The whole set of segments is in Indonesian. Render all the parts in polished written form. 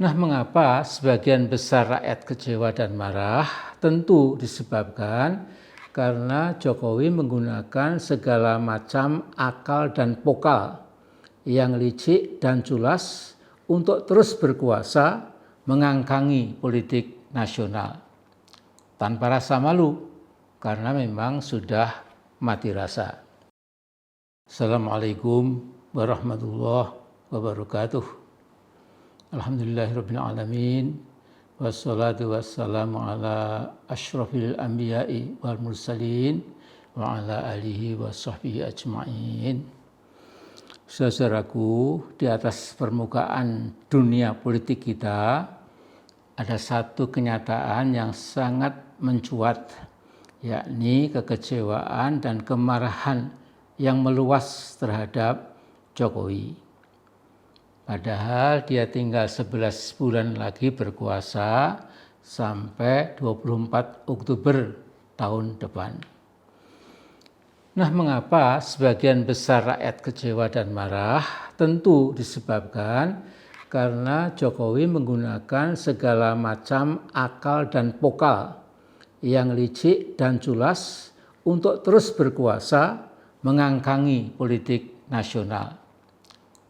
Nah, mengapa sebagian besar rakyat kecewa dan marah? Tentu disebabkan karena Jokowi menggunakan segala macam akal dan pokal yang licik dan culas untuk terus berkuasa mengangkangi politik nasional tanpa rasa malu karena memang sudah mati rasa. Assalamualaikum warahmatullahi wabarakatuh. Alhamdulillahirabbil alamin wassalatu wassalamu ala asyrafil anbiya'i wal mursalin wa ala alihi wa sahbihi ajma'in. Saudaraku, di atas permukaan dunia politik kita ada satu kenyataan yang sangat mencuat, yakni kekecewaan dan kemarahan yang meluas terhadap Jokowi. Padahal dia tinggal 11 bulan lagi berkuasa sampai 24 Oktober tahun depan. Nah, mengapa sebagian besar rakyat kecewa dan marah? Tentu disebabkan karena Jokowi menggunakan segala macam akal dan pokal yang licik dan culas untuk terus berkuasa mengangkangi politik nasional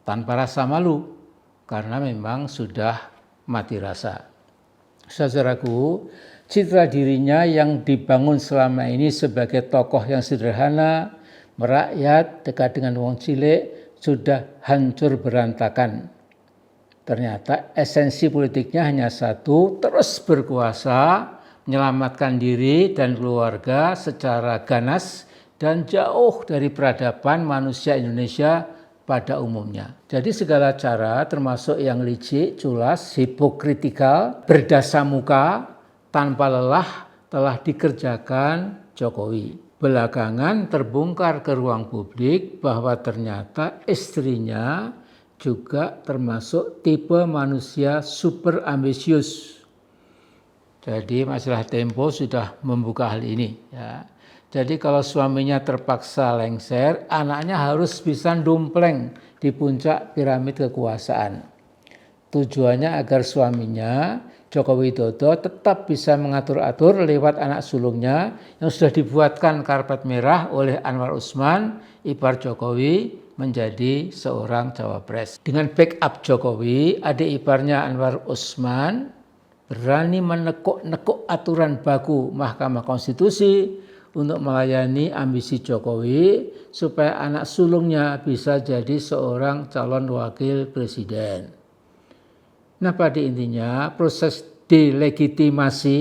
tanpa rasa malu karena memang sudah mati rasa. Saudaraku, citra dirinya yang dibangun selama ini sebagai tokoh yang sederhana, merakyat, dekat dengan wong cilik, sudah hancur berantakan. Ternyata esensi politiknya hanya satu, terus berkuasa, menyelamatkan diri dan keluarga secara ganas dan jauh dari peradaban manusia Indonesia pada umumnya. Jadi segala cara termasuk yang licik, culas, hipokritikal, berdasar muka, tanpa lelah telah dikerjakan Jokowi. Belakangan terbongkar ke ruang publik bahwa ternyata istrinya juga termasuk tipe manusia super ambisius. Jadi majalah Tempo sudah membuka hal ini, ya. Jadi kalau suaminya terpaksa lengser, anaknya harus bisa dompleng di puncak piramid kekuasaan. Tujuannya agar suaminya, Joko Widodo, tetap bisa mengatur-atur lewat anak sulungnya yang sudah dibuatkan karpet merah oleh Anwar Usman, ipar Jokowi, menjadi seorang cawapres. Dengan backup Jokowi, adik iparnya Anwar Usman berani menekuk-nekuk aturan baku Mahkamah Konstitusi untuk melayani ambisi Jokowi supaya anak sulungnya bisa jadi seorang calon wakil presiden. Nah, pada intinya proses delegitimasi,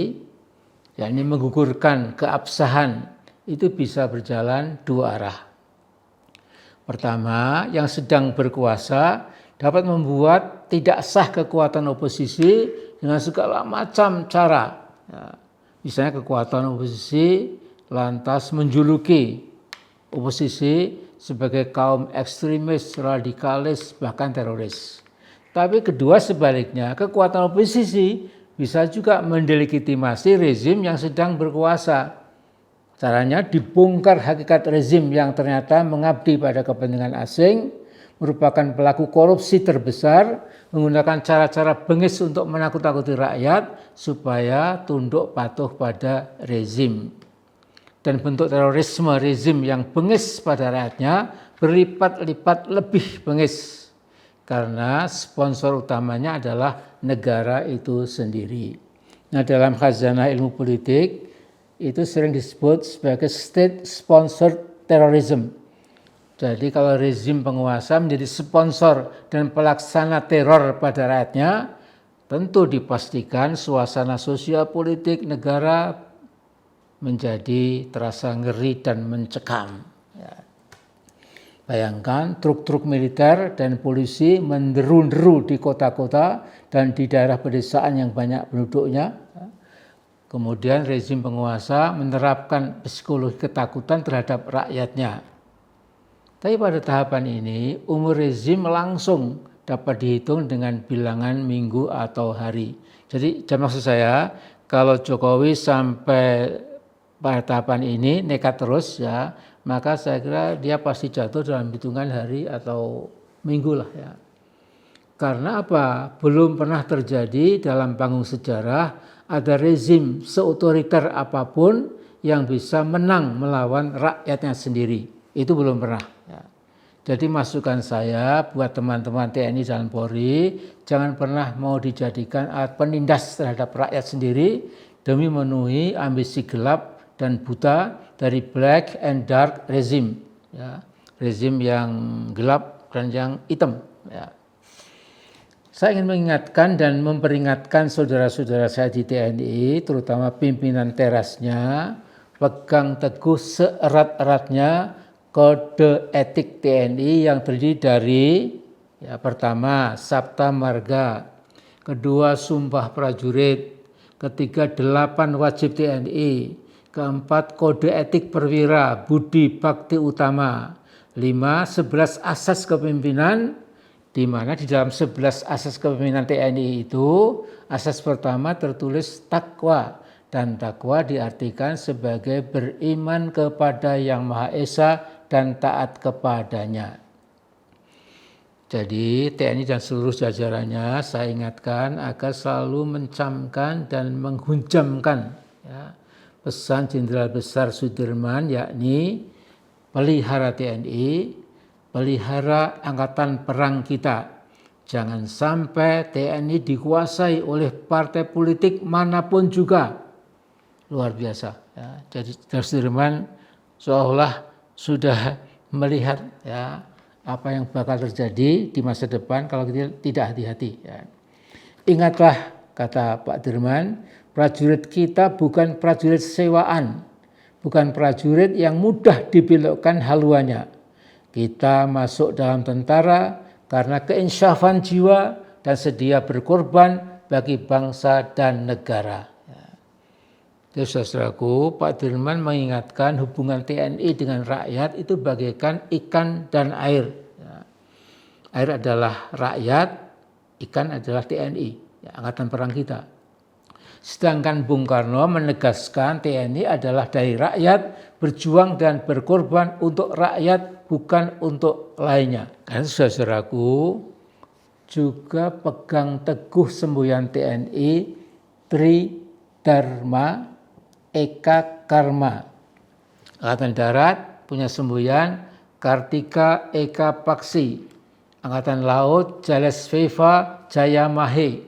yakni menggugurkan keabsahan, itu bisa berjalan dua arah. Pertama, yang sedang berkuasa dapat membuat tidak sah kekuatan oposisi dengan segala macam cara. Ya, misalnya kekuatan oposisi lantas menjuluki oposisi sebagai kaum ekstremis, radikalis, bahkan teroris. Tapi kedua sebaliknya, kekuatan oposisi bisa juga mendelegitimasi rezim yang sedang berkuasa. Caranya dibongkar hakikat rezim yang ternyata mengabdi pada kepentingan asing, merupakan pelaku korupsi terbesar, menggunakan cara-cara bengis untuk menakut-nakuti rakyat supaya tunduk patuh pada rezim. Dan bentuk terorisme rezim yang bengis pada rakyatnya berlipat-lipat lebih bengis karena sponsor utamanya adalah negara itu sendiri. Nah, dalam khazanah ilmu politik itu sering disebut sebagai state sponsored terrorism. Jadi kalau rezim penguasa menjadi sponsor dan pelaksana teror pada rakyatnya, tentu dipastikan suasana sosial politik negara menjadi terasa ngeri dan mencekam. Ya. Bayangkan truk-truk militer dan polisi menderu-deru di kota-kota dan di daerah pedesaan yang banyak penduduknya. Kemudian rezim penguasa menerapkan psikologi ketakutan terhadap rakyatnya. Tapi pada tahapan ini umur rezim langsung dapat dihitung dengan bilangan minggu atau hari. Jadi maksud saya, kalau Jokowi sampai pada tahapan ini nekat terus, ya, maka saya kira dia pasti jatuh dalam hitungan hari atau minggu lah, ya. Karena apa? Belum pernah terjadi dalam panggung sejarah ada rezim seotoriter apapun yang bisa menang melawan rakyatnya sendiri. Itu belum pernah. Ya. Jadi masukan saya buat teman-teman TNI dan Polri, jangan pernah mau dijadikan alat penindas terhadap rakyat sendiri demi memenuhi ambisi gelap dan buta dari black and dark rezim. Ya. Rezim yang gelap dan yang hitam. Ya. Saya ingin mengingatkan dan memperingatkan saudara-saudara saya di TNI, terutama pimpinan terasnya, pegang teguh seerat-eratnya kode etik TNI yang terdiri dari pertama Sabta Marga, kedua Sumpah Prajurit, ketiga 8 wajib TNI, keempat kode etik perwira budi bakti utama, 5 11 asas kepemimpinan, di mana di dalam 11 asas kepemimpinan TNI itu asas pertama tertulis takwa, dan takwa diartikan sebagai beriman kepada Yang Maha Esa dan taat kepadanya. Jadi TNI dan seluruh jajarannya saya ingatkan agar selalu mencamkan dan menghujamkan pesan Jenderal Besar Sudirman, yakni pelihara TNI, pelihara angkatan perang kita. Jangan sampai TNI dikuasai oleh partai politik manapun juga. Luar biasa. Ya. Jadi Sudirman seolah sudah melihat apa yang bakal terjadi di masa depan kalau kita tidak hati-hati. Ya. Ingatlah, kata Pak Dirman, prajurit kita bukan prajurit sewaan, bukan prajurit yang mudah dibelokkan haluannya. Kita masuk dalam tentara karena keinsyafan jiwa dan sedia berkorban bagi bangsa dan negara. Jadi saudaraku, Pak Dirman mengingatkan hubungan TNI dengan rakyat itu bagaikan ikan dan air. Air adalah rakyat, ikan adalah TNI, angkatan perang kita. Sedangkan Bung Karno menegaskan TNI adalah dari rakyat, berjuang dan berkorban untuk rakyat, bukan untuk lainnya. Karena saudaraku juga pegang teguh semboyan TNI Tri Dharma Eka Karma. Angkatan Darat punya semboyan Kartika Eka Paksi. Angkatan Laut Jales Veva Jaya Mahe.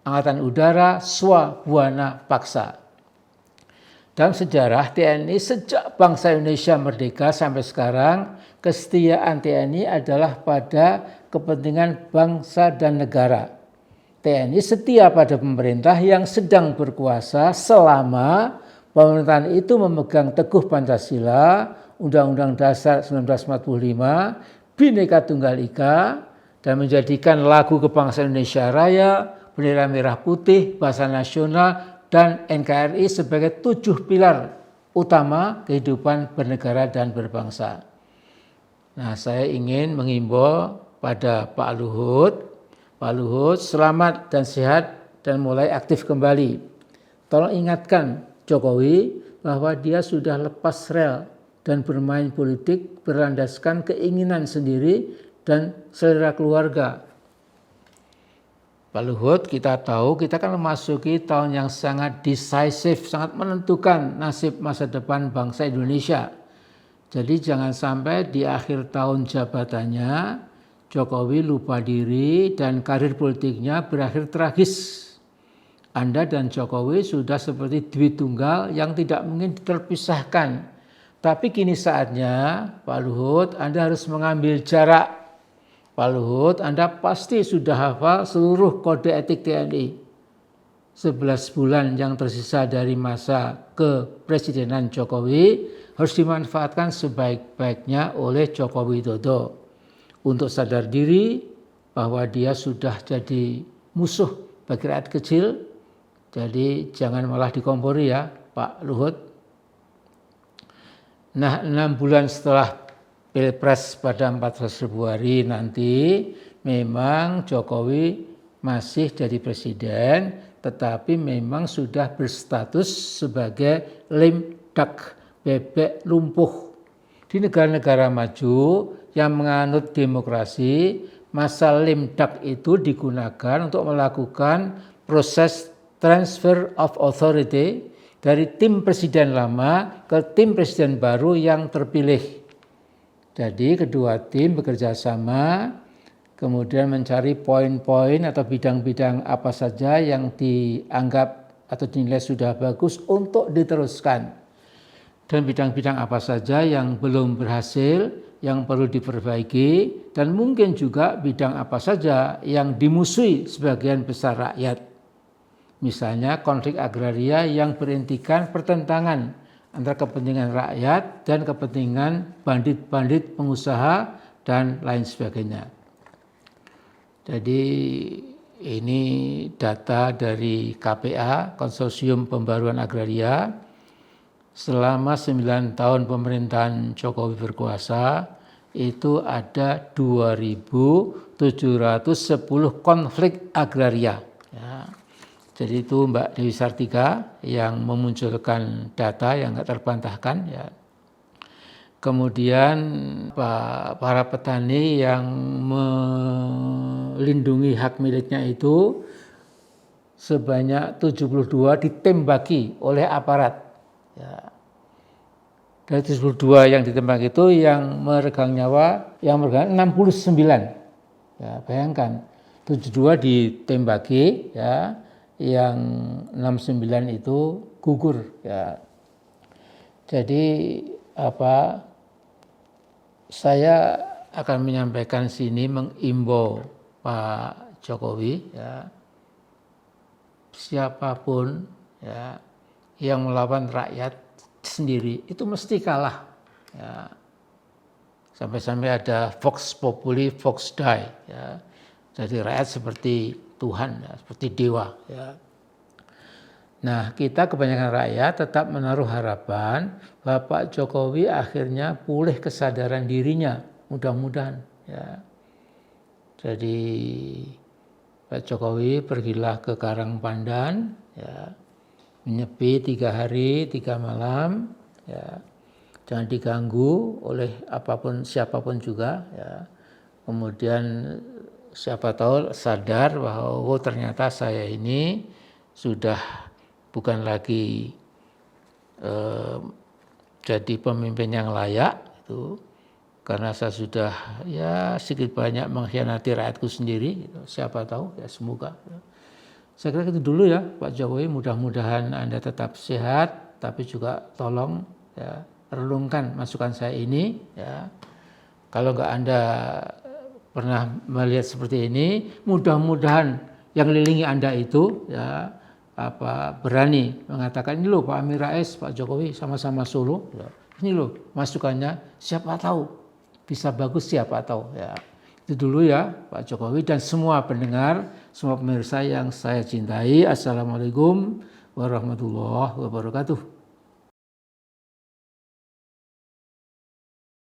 Angkatan Udara Swa Buana Paksa. Dalam sejarah TNI sejak bangsa Indonesia merdeka sampai sekarang, kesetiaan TNI adalah pada kepentingan bangsa dan negara. TNI setia pada pemerintah yang sedang berkuasa selama pemerintahan itu memegang teguh Pancasila, Undang-Undang Dasar 1945, Bhinneka Tunggal Ika, dan menjadikan lagu kebangsaan Indonesia Raya, bendera merah putih, bahasa nasional, dan NKRI sebagai 7 pilar utama kehidupan bernegara dan berbangsa. Nah, saya ingin mengimbau pada Pak Luhut selamat dan sehat dan mulai aktif kembali. Tolong ingatkan Jokowi bahwa dia sudah lepas rel dan bermain politik berlandaskan keinginan sendiri dan selera keluarga. Pak Luhut, kita tahu kita kan memasuki tahun yang sangat decisive, sangat menentukan nasib masa depan bangsa Indonesia. Jadi jangan sampai di akhir tahun jabatannya Jokowi lupa diri dan karir politiknya berakhir tragis. Anda dan Jokowi sudah seperti Dwi Tunggal yang tidak mungkin terpisahkan. Tapi kini saatnya Pak Luhut, Anda harus mengambil jarak. Pak Luhut, Anda pasti sudah hafal seluruh kode etik TNI. 11 bulan yang tersisa dari masa kepresidenan Jokowi harus dimanfaatkan sebaik-baiknya oleh Joko Widodo untuk sadar diri bahwa dia sudah jadi musuh bagi rakyat kecil. Jadi jangan malah dikompori ya Pak Luhut. Nah, 6 bulan setelah Pilpres pada 14 Februari nanti memang Jokowi masih jadi presiden, tetapi memang sudah berstatus sebagai lame duck, bebek lumpuh. Di negara-negara maju yang menganut demokrasi, masa limdak itu digunakan untuk melakukan proses transfer of authority dari tim presiden lama ke tim presiden baru yang terpilih. Jadi kedua tim bekerja sama, kemudian mencari poin-poin atau bidang-bidang apa saja yang dianggap atau dinilai sudah bagus untuk diteruskan. Dan bidang-bidang apa saja yang belum berhasil, yang perlu diperbaiki, dan mungkin juga bidang apa saja yang dimusuhi sebagian besar rakyat. Misalnya konflik agraria yang berintikan pertentangan antara kepentingan rakyat dan kepentingan bandit-bandit pengusaha dan lain sebagainya. Jadi ini data dari KPA, Konsorsium Pembaruan Agraria. Selama 9 tahun pemerintahan Jokowi berkuasa, itu ada 2.710 konflik agraria. Ya. Jadi itu Mbak Dewi Sartika yang memunculkan data yang nggak terbantahkan. Ya. Kemudian para petani yang melindungi hak miliknya itu sebanyak 72 ditembaki oleh aparat. Ya. Dari 72 yang ditembak itu yang meregang nyawa, yang meregang 69. Ya, bayangkan 72 ditembaki, ya, yang 69 itu gugur. Ya. Jadi saya akan menyampaikan sini mengimbau Pak Jokowi, ya, siapapun, ya, yang melawan rakyat sendiri itu mesti kalah. Ya. Sampai-sampai ada vox populi, vox dei. Ya. Jadi rakyat seperti Tuhan, ya, seperti dewa. Ya. Nah, kita kebanyakan rakyat tetap menaruh harapan bahwa Pak Jokowi akhirnya pulih kesadaran dirinya, mudah-mudahan. Ya. Jadi Pak Jokowi pergilah ke Karang Pandan, ya, menyepi 3 hari 3 malam, ya, jangan diganggu oleh apapun siapapun juga, ya. Kemudian siapa tahu sadar bahwa ternyata saya ini sudah bukan lagi jadi pemimpin yang layak, itu karena saya sudah ya sedikit banyak mengkhianati rakyatku sendiri, gitu. Siapa tahu, ya semoga. Saya kira itu dulu ya Pak Jokowi, mudah-mudahan Anda tetap sehat, tapi juga tolong, ya, renungkan masukan saya ini, ya. Kalau nggak Anda pernah melihat seperti ini, mudah-mudahan yang mengelilingi Anda itu, ya, berani mengatakan, ini loh Pak Amin Rais, Pak Jokowi sama-sama Solo, ya. Ini loh masukannya, siapa tahu bisa bagus, siapa tahu, ya. Itu dulu ya Pak Jokowi dan semua pendengar, semua pemirsa yang saya cintai. Assalamualaikum warahmatullahi wabarakatuh.